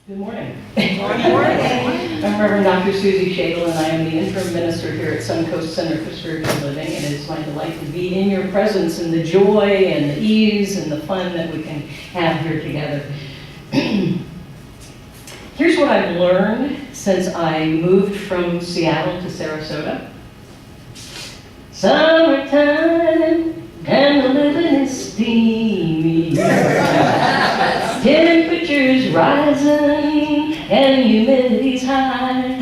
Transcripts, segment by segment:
Good morning. Good morning. I'm Reverend Dr. Suzi Schadle, and I am the interim minister here at Suncoast Center for Spiritual Living, and it is my delight to be in your presence and the joy and the ease and the fun that we can have here together. Here's what I've learned since I moved from Seattle to Sarasota. Summertime and the living is steamy. Temperatures rising and humidity's high.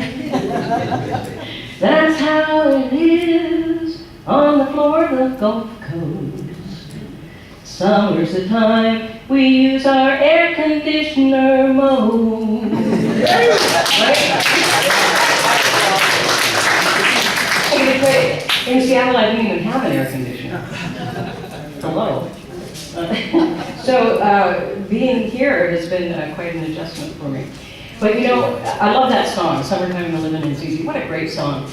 That's how it is on the floor of the Gulf Coast. Summer's the time we use our air conditioner most. Right? In Seattle, I didn't even have an air conditioner. Hello. So being here has been quite an adjustment for me. But you know, I love that song, Summertime in Livin is Easy. What a great song.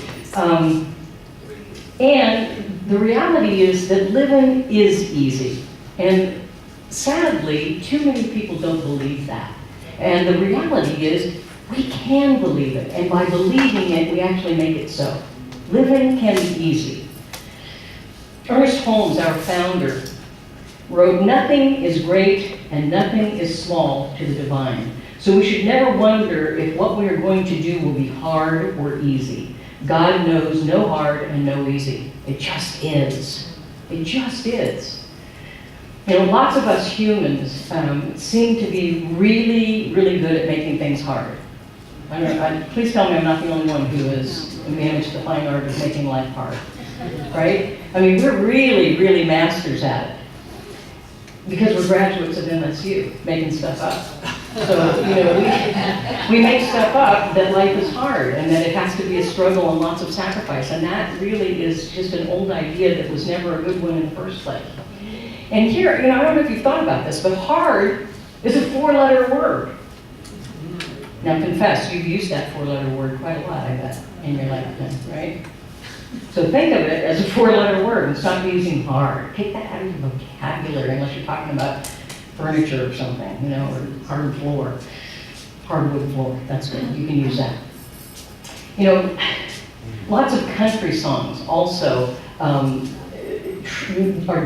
And the reality is that living is easy. And sadly, too many people don't believe that. And the reality is we can believe it. And by believing it, we actually make it so. Living can be easy. Ernest Holmes, our founder, wrote, "Nothing is great and nothing is small to the divine. So we should never wonder if what we are going to do will be hard or easy. God knows no hard and no easy. It just is. It just is." You know, lots of us humans seem to be really, really good at making things hard. Please tell me I'm not the only one who has managed the fine art of making life hard, right? I mean, we're really, really masters at it. Because we're graduates of MSU, making stuff up. So, you know, we make stuff up that life is hard and that it has to be a struggle and lots of sacrifice. And that really is just an old idea that was never a good one in the first place. And here, you know, I don't know if you've thought about this, but hard is a 4-letter word. Now confess, you've used that 4-letter word quite a lot, I bet, in your lifetime, right? So think of it as a 4-letter word and stop using hard. Take that out of your vocabulary unless you're talking about furniture or something, you know, or hard floor, hardwood floor. That's good. You can use that. You know, lots of country songs also are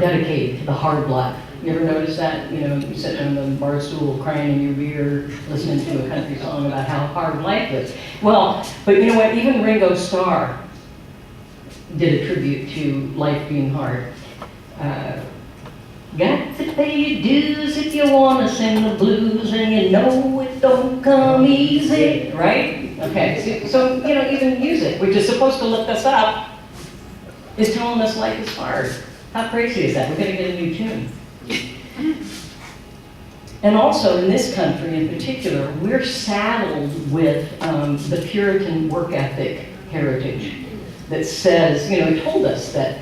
dedicated to the hard life. You ever notice that? You know, you sit on the bar stool crying in your beer, listening to a country song about how hard life is. Well, but you know what? Even Ringo Starr did a tribute to life being hard. Got to pay your dues if you want to sing the blues, and you know it don't come easy, right? Okay, so you know, even music, which is supposed to lift us up, is telling us life is hard. How crazy is that? We're going to get a new tune. And also in this country in particular, we're saddled with the Puritan work ethic heritage that says, you know, it told us that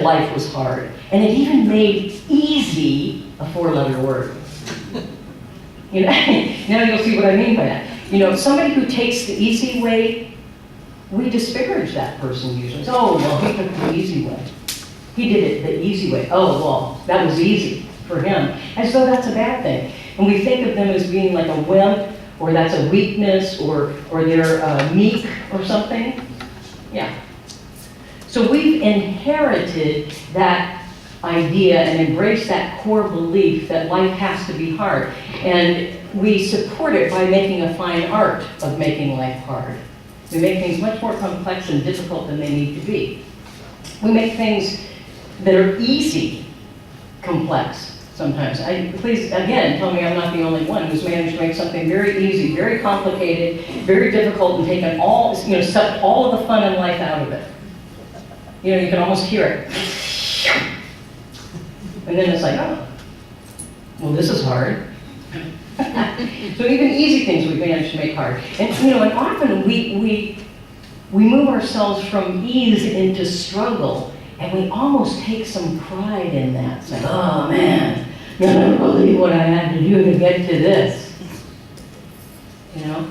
life was hard. And it even made easy a 4-letter word. You know, now you'll see what I mean by that. You know, somebody who takes the easy way, we disparage that person usually. Oh, well, he took the easy way. He did it the easy way. Oh, well, that was easy for him. As though that's a bad thing. And we think of them as being like a wimp, or that's a weakness, or they're meek or something. Yeah. So we've inherited that idea and embraced that core belief that life has to be hard. And we support it by making a fine art of making life hard. We make things much more complex and difficult than they need to be. We make things that are easy complex sometimes. Please, again, tell me I'm not the only one who's managed to make something very easy, very complicated, very difficult, and taken all, you know, sucked all of the fun in life out of it. You know, you can almost hear it. And then it's like, oh, well, this is hard. So even easy things we manage to make hard. And you know, and often we move ourselves from ease into struggle, and we almost take some pride in that. It's like, oh man, you'll never believe what I had to do to get to this. You know?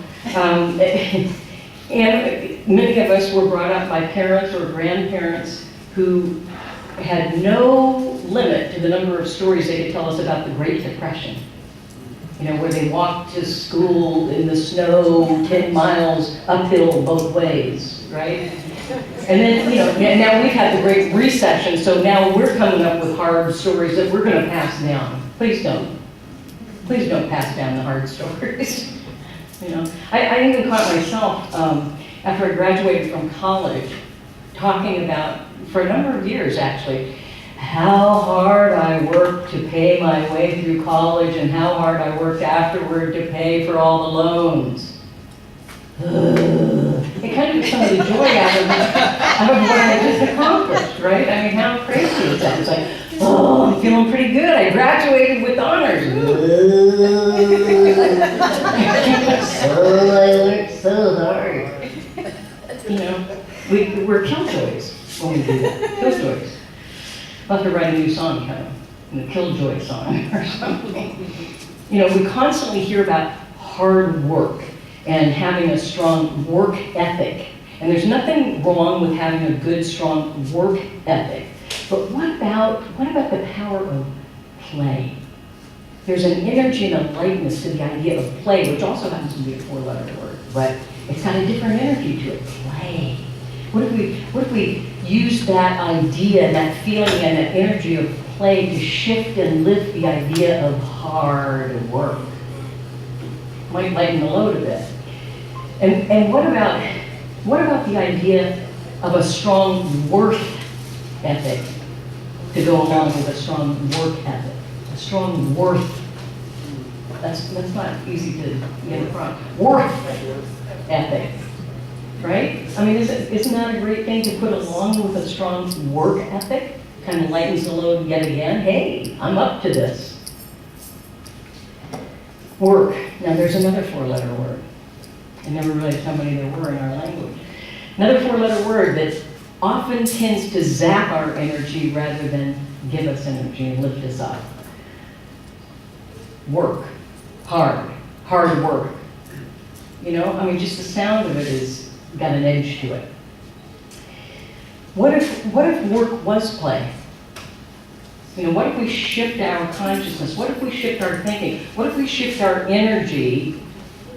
And many of us were brought up by parents or grandparents who had no limit to the number of stories they could tell us about the Great Depression. You know, where they walk to school in the snow 10 miles uphill both ways, right? And then, you know, now we've had the Great Recession, so now we're coming up with hard stories that we're going to pass down. Please don't. Please don't pass down the hard stories. You know, I even caught myself, after I graduated from college, talking about, for a number of years actually, how hard I worked to pay my way through college and how hard I worked afterward to pay for all the loans. It kind of took some of the joy out of what I just accomplished, right? I mean, how crazy is that? It's like, oh, I'm feeling pretty good. I graduated with honors. Oh, I worked so hard. You know, we're killjoys when we do that. Killjoys. I'll have to write a new song, Kevin, the Killjoy song or something. You know, we constantly hear about hard work and having a strong work ethic. And there's nothing wrong with having a good, strong work ethic. But what about the power of play? There's an energy and a lightness to the idea of play, which also happens to be a four-letter word, but it's got a different energy to it. Play. What if we use that idea, that feeling, and that energy of play to shift and lift the idea of hard work? Might lighten the load a bit. And what about the idea of a strong worth ethic to go along with a strong work ethic? A strong worth. That's not easy to get across. Worth ethic. Right? I mean, isn't that a great thing to put along with a strong work ethic? Kind of lightens the load yet again. Hey, I'm up to this. Work. Now there's another four-letter word. I never realized how many there were in our language. Another four-letter word that often tends to zap our energy rather than give us energy and lift us up. Work. Hard. Hard work. You know, I mean, just the sound of it is got an edge to it. What if work was play? You know, what if we shift our consciousness? What if we shift our thinking? What if we shift our energy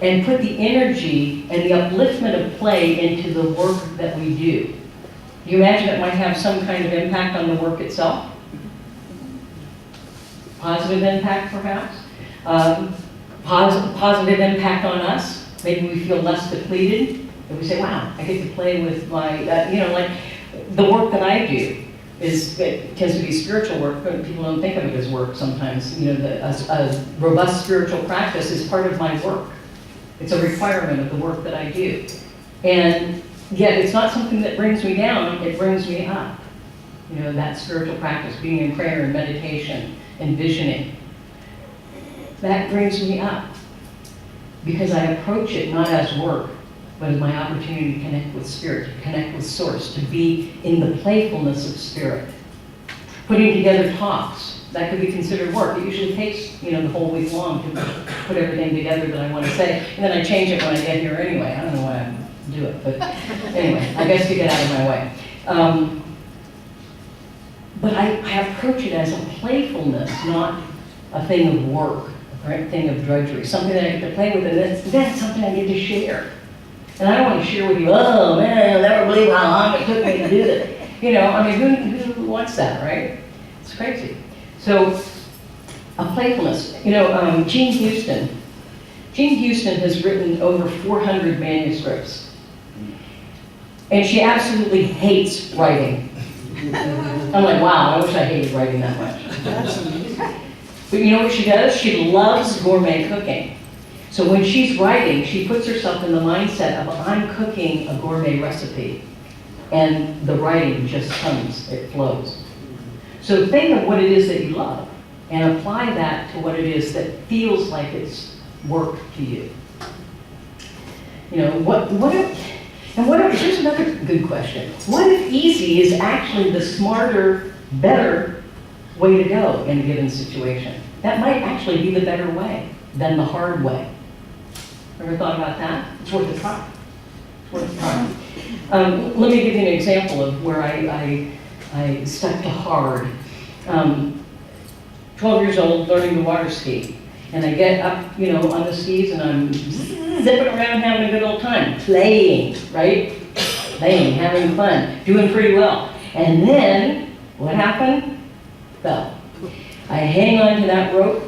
and put the energy and the upliftment of play into the work that we do? Do you imagine it might have some kind of impact on the work itself? Positive impact, perhaps? Positive impact on us? Maybe we feel less depleted. And we say, wow, I get to play with my, you know, like the work that I do it tends to be spiritual work, but people don't think of it as work sometimes. You know, a robust spiritual practice is part of my work. It's a requirement of the work that I do. And yet it's not something that brings me down, it brings me up. You know, that spiritual practice, being in prayer and meditation and visioning. That brings me up because I approach it not as work, but as my opportunity to connect with spirit, to connect with source, to be in the playfulness of spirit. Putting together talks, that could be considered work. It usually takes, you know, the whole week long to put everything together that I want to say, and then I change it when I get here anyway. I don't know why I do it, but anyway, I guess to get out of my way. But I approach it as a playfulness, not a thing of work, a thing of drudgery, something that I get to play with, and that's something I get to share. And I don't want to share with you, oh man, you'll never believe how long it took me to do this. You know, I mean, who wants that, right? It's crazy. So, a playfulness. You know, Jean Houston has written over 400 manuscripts. And she absolutely hates writing. I'm like, wow, I wish I hated writing that much. But you know what she does? She loves gourmet cooking. So when she's writing, she puts herself in the mindset of, I'm cooking a gourmet recipe. And the writing just comes, it flows. So think of what it is that you love and apply that to what it is that feels like it's work to you. You know, here's another good question. What if easy is actually the smarter, better way to go in a given situation? That might actually be the better way than the hard way. Ever thought about that? It's worth a try. It's worth a try. Let me give you an example of where I stuck to hard. 12 years old, learning to water ski. And I get up, on the skis and I'm zipping around having a good old time, playing, right? Playing, having fun, doing pretty well. And then, what happened? Fell. I hang on to that rope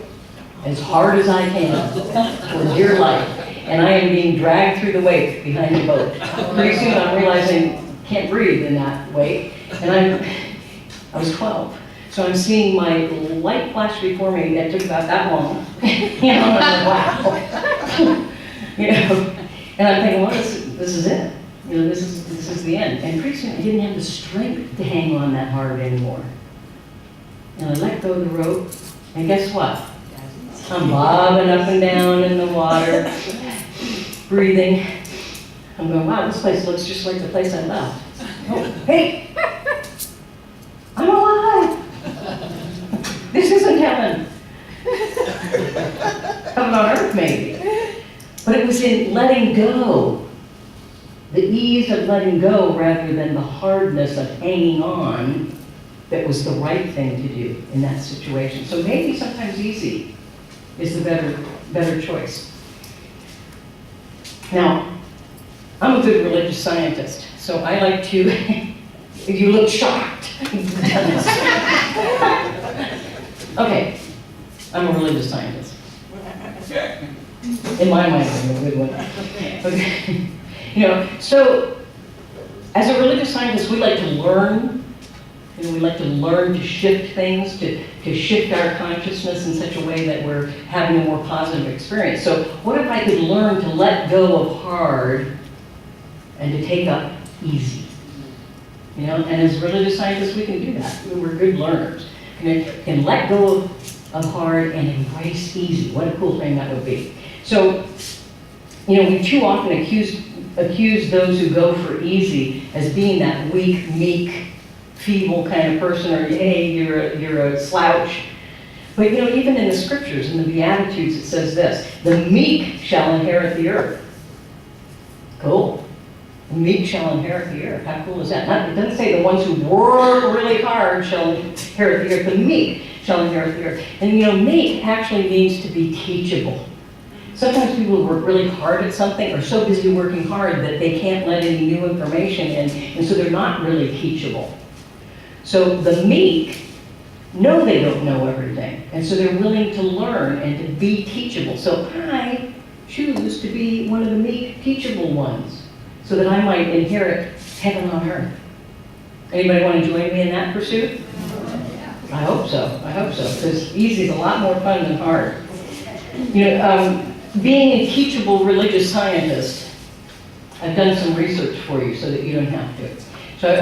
as hard as I can for dear life. And I am being dragged through the wake behind the boat. Pretty soon I'm realizing I can't breathe in that wake. And I was 12. So I'm seeing my light flash before me that took about that long. And I'm like, wow. And I'm thinking, well, this is it. This is the end. And pretty soon I didn't have the strength to hang on that hard anymore. And I let go of the rope, and guess what? I'm bobbing up and down in the water, breathing. I'm going, wow, this place looks just like the place I left. Oh, hey, I'm alive. This isn't heaven. Heaven on earth, maybe. But it was in letting go, the ease of letting go rather than the hardness of hanging on, that was the right thing to do in that situation. So maybe sometimes easy is the better choice. Now, I'm a good religious scientist, so I like to, you look shocked. Okay, I'm a religious scientist. In my mind, I'm a good one. Okay. So as a religious scientist, we like to learn. We like to learn to shift things, to shift our consciousness in such a way that we're having a more positive experience. So what if I could learn to let go of hard and to take up easy? And as religious scientists, we can do that. We're good learners. Can let go of hard and embrace easy. What a cool thing that would be. So, we too often accuse those who go for easy as being that weak, meek, feeble kind of person, or hey, you're a slouch. But even in the scriptures, in the Beatitudes, it says this: the meek shall inherit the earth. Cool. The meek shall inherit the earth. How cool is that? It doesn't say the ones who work really hard shall inherit the earth. The meek shall inherit the earth. And meek actually means to be teachable. Sometimes people who work really hard at something are so busy working hard that they can't let any new information in, and so they're not really teachable. So the meek know they don't know everything, and so they're willing to learn and to be teachable. So I choose to be one of the meek, teachable ones, so that I might inherit heaven on earth. Anybody want to join me in that pursuit? I hope so, because easy is a lot more fun than hard. Being a teachable religious scientist, I've done some research for you so that you don't have to. So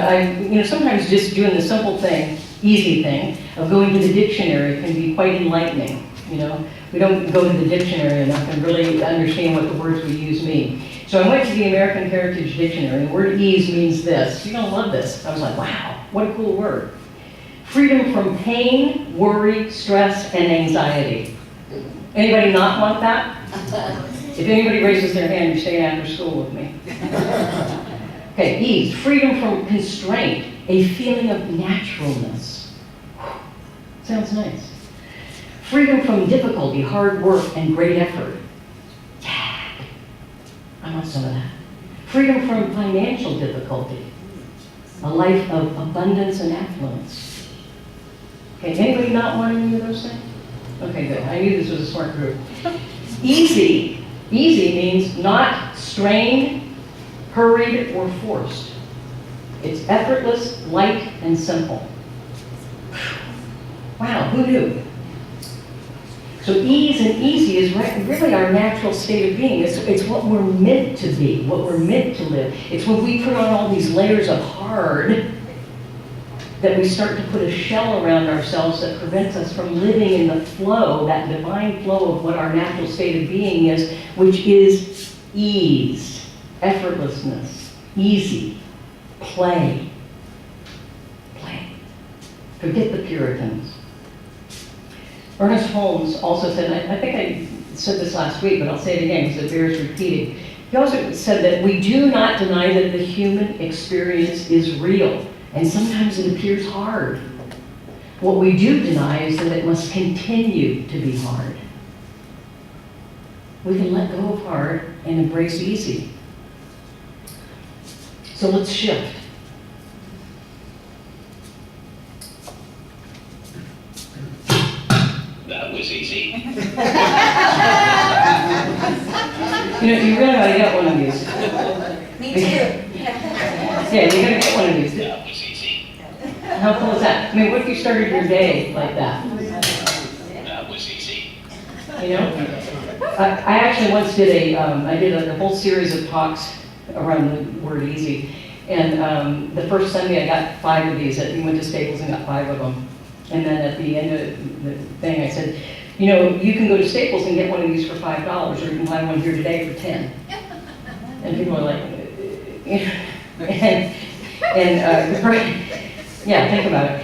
sometimes just doing the simple thing, easy thing, of going to the dictionary can be quite enlightening. We don't go to the dictionary enough and really understand what the words we use mean. So I went to the American Heritage Dictionary, and the word ease means this. You're gonna love this. I was like, wow, what a cool word. Freedom from pain, worry, stress, and anxiety. Anybody not want that? If anybody raises their hand, you're staying after school with me. Okay, ease, freedom from constraint, a feeling of naturalness. Sounds nice. Freedom from difficulty, hard work, and great effort. Yeah, I want some of that. Freedom from financial difficulty, a life of abundance and affluence. Okay, anybody not want any of those things? Okay, good. I knew this was a smart group. Easy. Easy means not strained, hurried, or forced. It's effortless, light, and simple. Wow, who knew? So ease and easy is really our natural state of being. It's what we're meant to be, what we're meant to live. It's when we put on all these layers of hard that we start to put a shell around ourselves that prevents us from living in the flow, that divine flow of what our natural state of being is, which is ease, effortlessness, easy, play. Play. Forget the Puritans. Ernest Holmes also said, and I think I said this last week, but I'll say it again because it bears repeating. He also said that we do not deny that the human experience is real, and sometimes it appears hard. What we do deny is that it must continue to be hard. We can let go of hard and embrace easy. So let's shift. That was easy. You really ought to get one of these. Me too. Yeah, you gotta get one of these. That was easy. How cool is that? I mean, what if you started your day like that? That was easy. You know? I actually once did I did a whole series of talks around the word easy. And the first Sunday I got 5 of these. We went to Staples and got 5 of them. And then at the end of the thing I said, you can go to Staples and get one of these for $5, or you can buy one here today for 10. And people are like, yeah, think about it.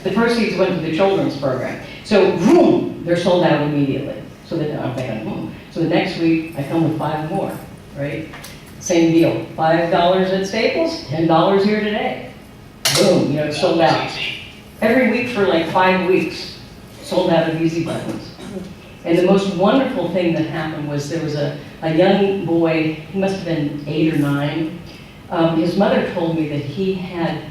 The proceeds went to the children's program. So, boom, they're sold out immediately. So then I'm thinking, So the next week I come with 5 more, right? Same deal, $5 at Staples, $10 here today. Boom, it's sold out. Every week for like 5 weeks, sold out of easy buttons. And the most wonderful thing that happened was there was a young boy, he must have been 8 or 9. His mother told me that he had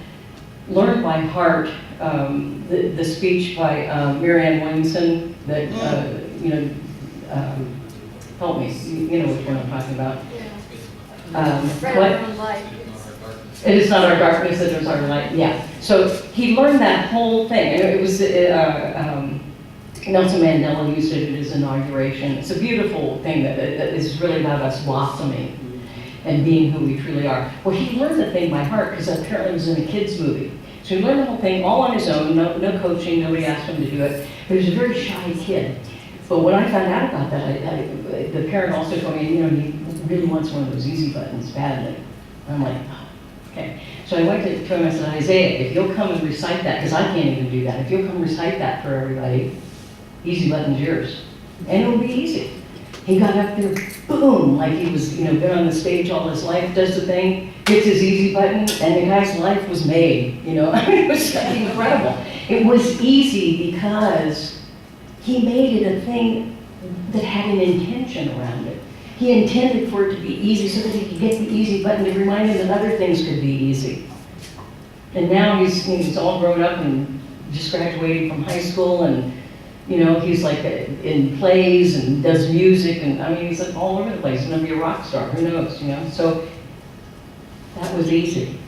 learned by heart the speech by Marianne Williamson that, help me, you know which one I'm talking about. It is not our darkness that is our light. Yeah. So he learned that whole thing. And it was Nelson Mandela used it at his inauguration. It's a beautiful thing that is really about us blossoming and being who we truly are. Well, he learned the thing by heart because apparently it was in a kids' movie. So he learned the whole thing all on his own, no coaching, nobody asked him to do it. But he was a very shy kid. But when I found out about that, the parent also told me, he really wants one of those easy buttons badly. And I'm like, okay. So I went to him and I said, Isaiah, if you'll come and recite that, because I can't even do that, if you'll come recite that for everybody, easy button's yours. And it'll be easy. He got up there, boom, like he was, been on the stage all his life, does the thing, gets his easy button, and the guy's life was made, it was like incredible. It was easy because he made it a thing that had an intention around it. He intended for it to be easy so that he could get the easy button to remind him that other things could be easy. And now he's all grown up and just graduated from high school, and he's like in plays and does music, and he's like all over the place. He's gonna be a rock star, who knows, So that was easy.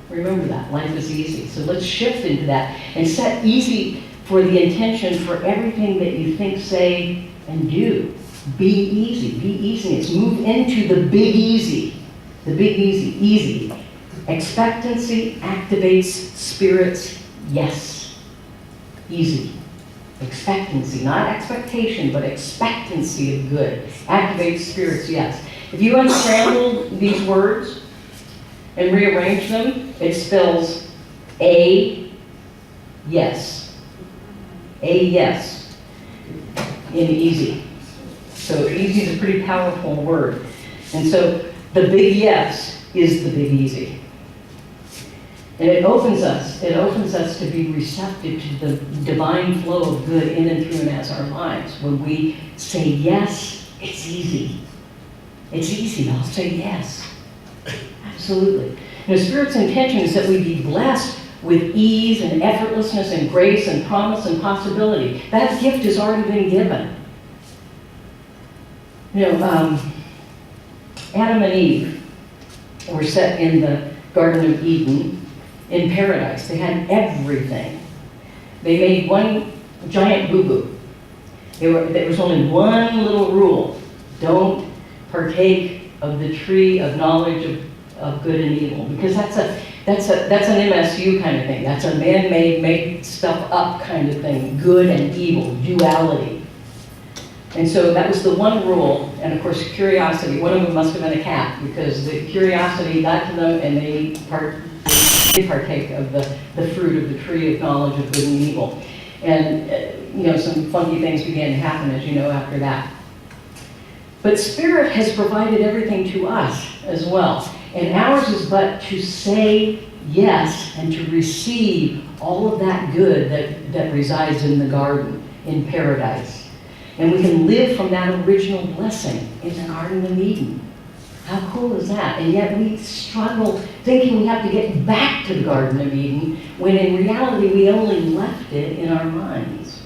Remember that, life is easy. So let's shift into that and set easy for the intention for everything that you think, say, and do. Be easy, be easiness. Move into the big easy. The big easy, easy. Expectancy activates spirits, yes. Easy. Expectancy, not expectation, but expectancy of good. Activates spirits, yes. If you unscramble these words and rearrange them, it spells a yes. A yes in easy. So easy is a pretty powerful word. And so the big yes is the big easy. And it opens us to be receptive to the divine flow of good in and through and as our lives. When we say yes, it's easy. It's easy, I'll say yes. Absolutely. And the Spirit's intention is that we be blessed with ease and effortlessness and grace and promise and possibility. That gift has already been given. Adam and Eve were set in the Garden of Eden in paradise. They had everything. They made one giant boo-boo. There was only one little rule. Don't partake of the tree of knowledge of good and evil. Because that's an MSU kind of thing. That's a man-made, made stuff up kind of thing. Good and evil, duality. And so that was the one rule, and of course curiosity. One of them must have been a cat, because the curiosity got to them and they partake of the fruit of the tree of knowledge of good and evil. And some funky things began to happen, as you know, after that. But Spirit has provided everything to us as well. And ours is but to say yes and to receive all of that good that resides in the garden, in paradise. And we can live from that original blessing in the Garden of Eden. How cool is that? And yet we struggle thinking we have to get back to the Garden of Eden, when in reality we only left it in our minds.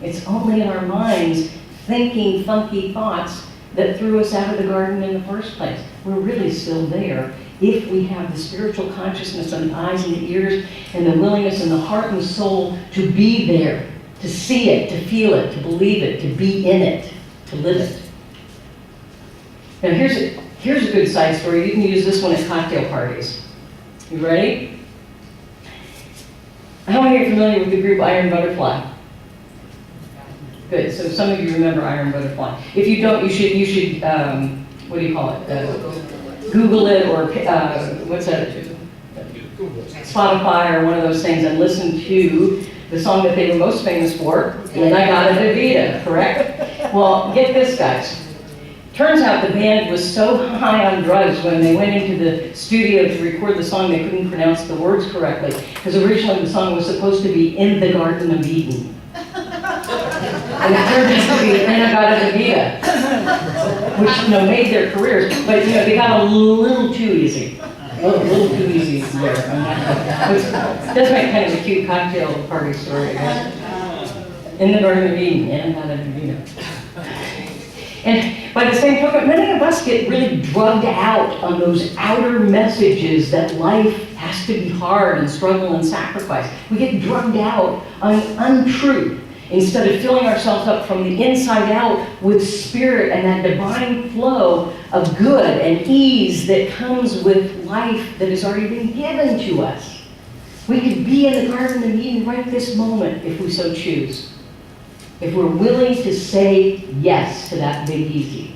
It's only in our minds thinking funky thoughts that threw us out of the garden in the first place. We're really still there if we have the spiritual consciousness and the eyes and the ears and the willingness and the heart and the soul to be there, to see it, to feel it, to believe it, to be in it, to live it. Now here's a good side story. You can use this one at cocktail parties. You ready? How many are familiar with the group Iron Butterfly? Good, so some of you remember Iron Butterfly. If you don't, you should what do you call it? Google it, or what's that? Spotify or one of those things, and listen to the song that they were most famous for, And I Got a Vida, correct? Well, get this, guys. Turns out the band was so high on drugs when they went into the studio to record the song they couldn't pronounce the words correctly, because originally the song was supposed to be In the Garden of Eden. And it turned out to be And I Got a Vida, which made their careers, but they got a little too easy. A little too easy there. It does make kind of a cute cocktail party story, right? In the Garden of Eden, And I Got a Vida. And by the same token, many of us get really drugged out on those outer messages that life has to be hard and struggle and sacrifice. We get drugged out on untruth instead of filling ourselves up from the inside out with spirit and that divine flow of good and ease that comes with life that has already been given to us. We could be in the Garden of Eden right this moment if we so choose. If we're willing to say yes to that big easy.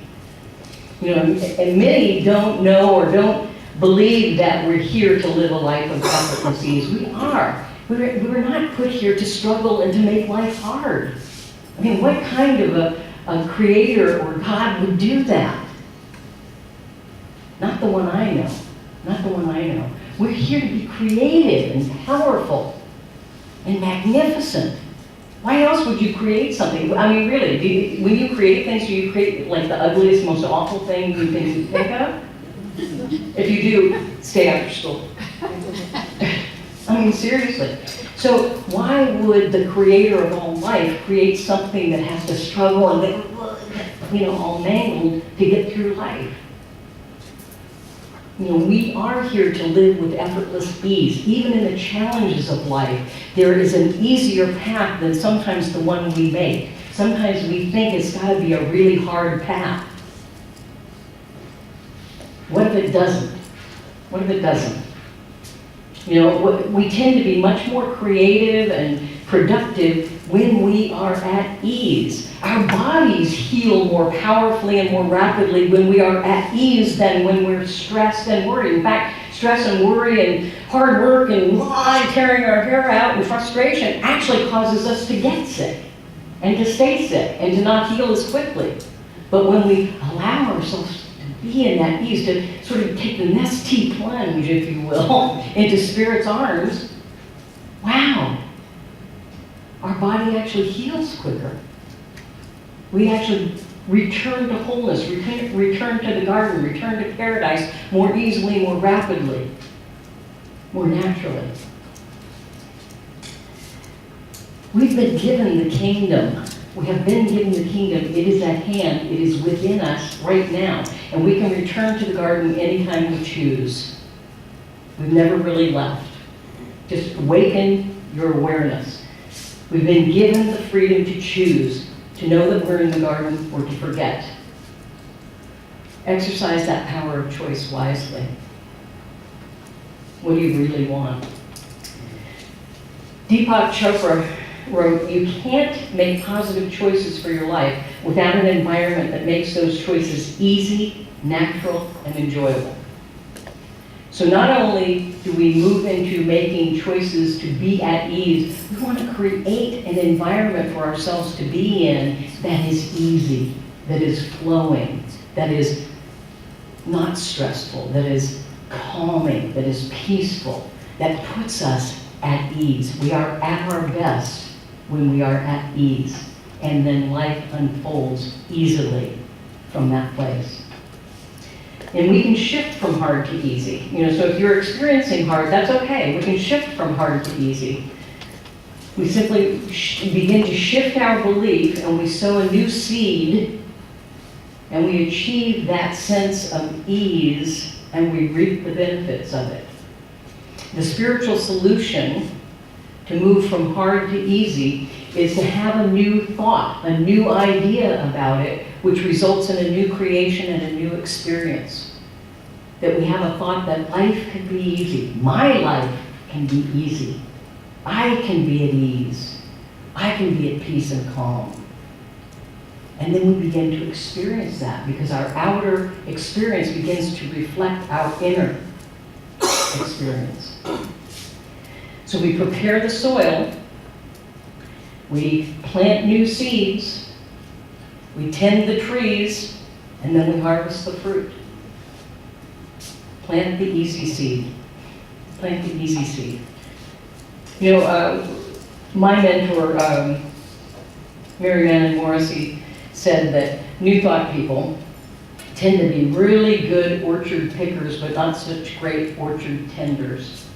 And many don't know or don't believe that we're here to live a life of effortless ease. We are. We were not put here to struggle and to make life hard. I mean, what kind of a creator or God would do that? Not the one I know. Not the one I know. We're here to be creative and powerful and magnificent. Why else would you create something? I mean, really, when you create things, do you create like the ugliest, most awful thing you can think of? If you do, stay after school. I mean, seriously. So why would the creator of all life create something that has to struggle and get, all mangled to get through life? We are here to live with effortless ease. Even in the challenges of life, there is an easier path than sometimes the one we make. Sometimes we think it's got to be a really hard path. What if it doesn't? What if it doesn't? We tend to be much more creative and productive when we are at ease. Our bodies heal more powerfully and more rapidly when we are at ease than when we're stressed and worried. In fact, stress and worry and hard work and tearing our hair out and frustration actually causes us to get sick and to stay sick and to not heal as quickly. But when we allow ourselves to be in that ease, to sort of take the nesty plunge, if you will, into Spirit's arms, wow, our body actually heals quicker. We actually return to wholeness, return to the garden, return to paradise more easily, more rapidly, more naturally. We've been given the kingdom. We have been given the kingdom. It is at hand. It is within us right now. And we can return to the garden anytime we choose. We've never really left. Just awaken your awareness. We've been given the freedom to choose, to know that we're in the garden or to forget. Exercise that power of choice wisely. What do you really want? Deepak Chopra wrote, "You can't make positive choices for your life without an environment that makes those choices easy, natural, and enjoyable." So not only do we move into making choices to be at ease, we want to create an environment for ourselves to be in that is easy, that is flowing, that is not stressful, that is calming, that is peaceful, that puts us at ease. We are at our best when we are at ease. and then life unfolds easily from that place. And we can shift from hard to easy. So if you're experiencing hard, that's okay. We can shift from hard to easy. We simply begin to shift our belief, and we sow a new seed, and we achieve that sense of ease, and we reap the benefits of it. The spiritual solution to move from hard to easy is to have a new thought, a new idea about it, which results in a new creation and a new experience. That we have a thought that life can be easy. My life can be easy. I can be at ease. I can be at peace and calm. And then we begin to experience that because our outer experience begins to reflect our inner experience. So we prepare the soil, we plant new seeds, we tend the trees, and then we harvest the fruit. Plant the easy seed. Plant the easy seed. My mentor, Mary Mann Morrissey, said that New Thought people tend to be really good orchard pickers, but not such great orchard tenders.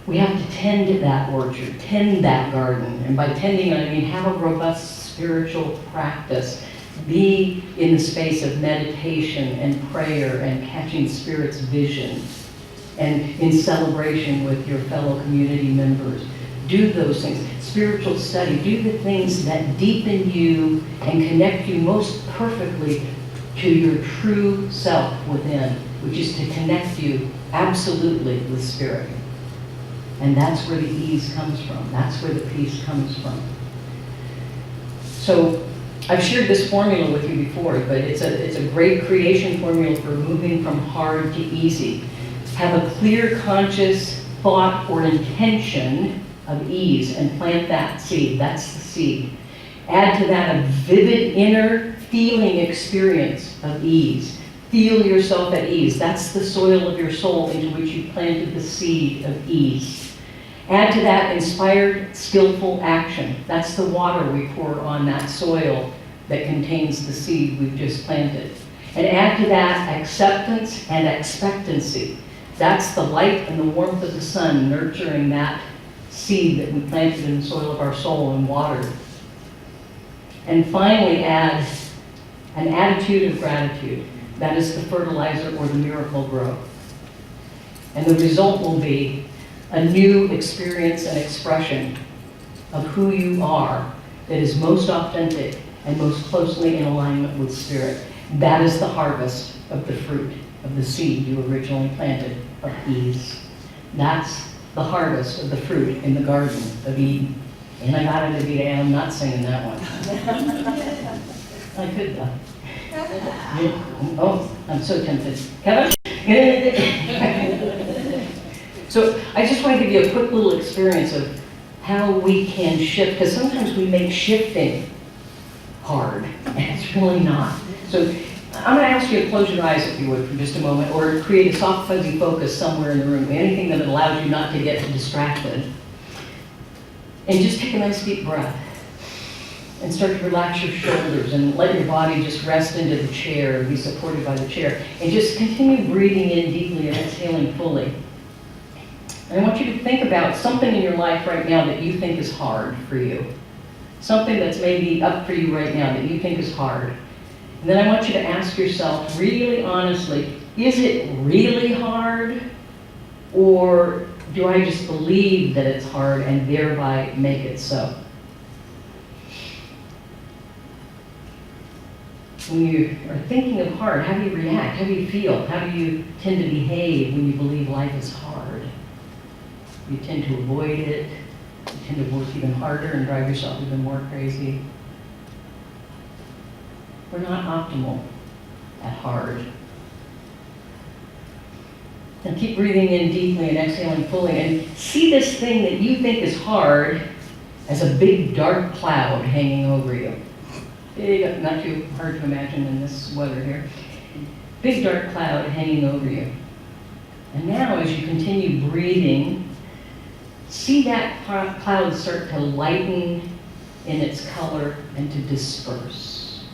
We have to tend that orchard, tend that garden. And by tending, I mean have a robust spiritual practice. Be in the space of meditation and prayer and catching Spirit's vision. And in celebration with your fellow community members. Do those things. Spiritual study. Do the things that deepen you and connect you most perfectly to your true self within, which is to connect you absolutely with Spirit. And that's where the ease comes from. That's where the peace comes from. So I've shared this formula with you before, but it's a great creation formula for moving from hard to easy. Have a clear, conscious thought or intention of ease and plant that seed. That's the seed. Add to that a vivid inner feeling experience of ease. Feel yourself at ease. That's the soil of your soul into which you planted the seed of ease. Add to that inspired, skillful action. That's the water we pour on that soil that contains the seed we've just planted. And add to that acceptance and expectancy. That's the light and the warmth of the sun nurturing that seed that we planted in the soil of our soul and watered. And finally add an attitude of gratitude. That is the fertilizer or the miracle grow. And the result will be a new experience and expression of who you are that is most authentic and most closely in alignment with Spirit. That is the harvest of the fruit of the seed you originally planted of ease. That's the harvest of the fruit in the Garden of Eden. And I got it to be, I'm not singing that one. I could though. Oh, I'm so tempted. Kevin? So I just want to give you a quick little experience of how we can shift, because sometimes we make shifting hard, and it's really not. So I'm going to ask you to close your eyes, if you would, for just a moment, or create a soft, fuzzy focus somewhere in the room, anything that allows you not to get distracted. And just take a nice deep breath. And start to relax your shoulders and let your body just rest into the chair and be supported by the chair. And just continue breathing in deeply and exhaling fully. And I want you to think about something in your life right now that you think is hard for you. Something that's maybe up for you right now that you think is hard. And then I want you to ask yourself really honestly, is it really hard? Or do I just believe that it's hard and thereby make it so? When you are thinking of hard, how do you react? How do you feel? How do you tend to behave when you believe life is hard? You tend to avoid it. You tend to work even harder and drive yourself even more crazy. We're not optimal at hard. Now keep breathing in deeply and exhaling fully, and see this thing that you think is hard as a big dark cloud hanging over you. Big, not too hard to imagine in this weather here. Big dark cloud hanging over you. And now as you continue breathing, see that cloud start to lighten in its color and to disperse.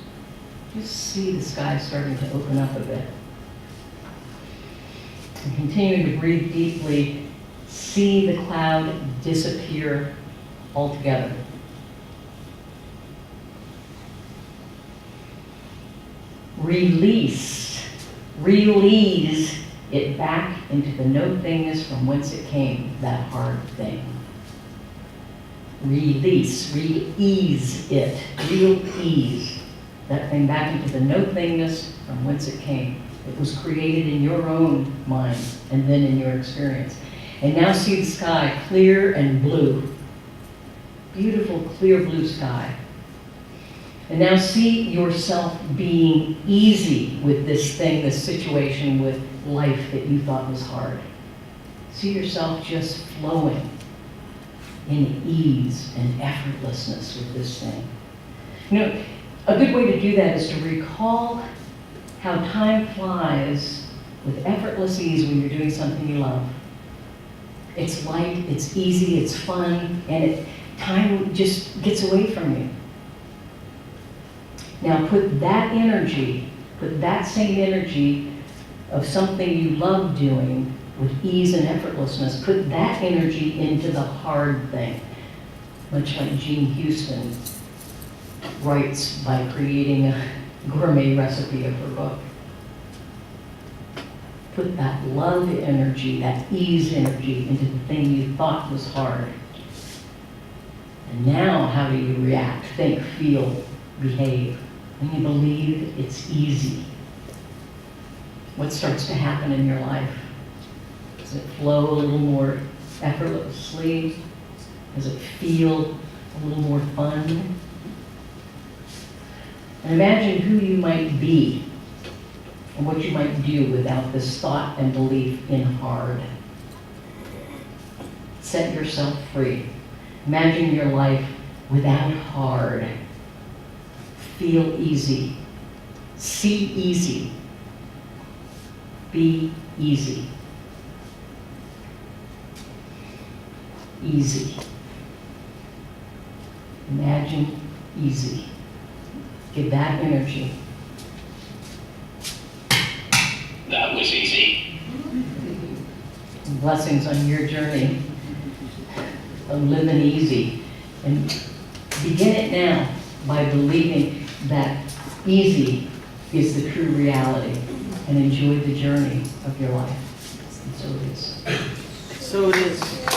Just see the sky starting to open up a bit. And continue to breathe deeply. See the cloud disappear altogether. Release it back into the no-thingness from whence it came, that hard thing. Release, re-ease it, real ease that thing back into the no-thingness from whence it came. It was created in your own mind and then in your experience. And now see the sky clear and blue. Beautiful, clear blue sky. And now see yourself being easy with this thing, this situation with life that you thought was hard. See yourself just flowing in ease and effortlessness with this thing. You know, a good way to do that is to recall how time flies with effortless ease when you're doing something you love. It's light, it's easy, it's fun, and time just gets away from you. Now put that same energy of something you love doing with ease and effortlessness, put that energy into the hard thing. Much like Jean Houston writes by creating a gourmet recipe of her book. Put that love energy, that ease energy into the thing you thought was hard. And now how do you react, think, feel, behave? When you believe it's easy, what starts to happen in your life? Does it flow a little more effortlessly? Does it feel a little more fun? And imagine who you might be and what you might do without this thought and belief in hard. Set yourself free. Imagine your life without hard. Feel easy. See easy. Be easy. Easy. Imagine easy. Give that energy. That was easy. Blessings on your journey of living easy. And begin it now by believing that easy is the true reality, and enjoy the journey of your life. And so it is. So it is.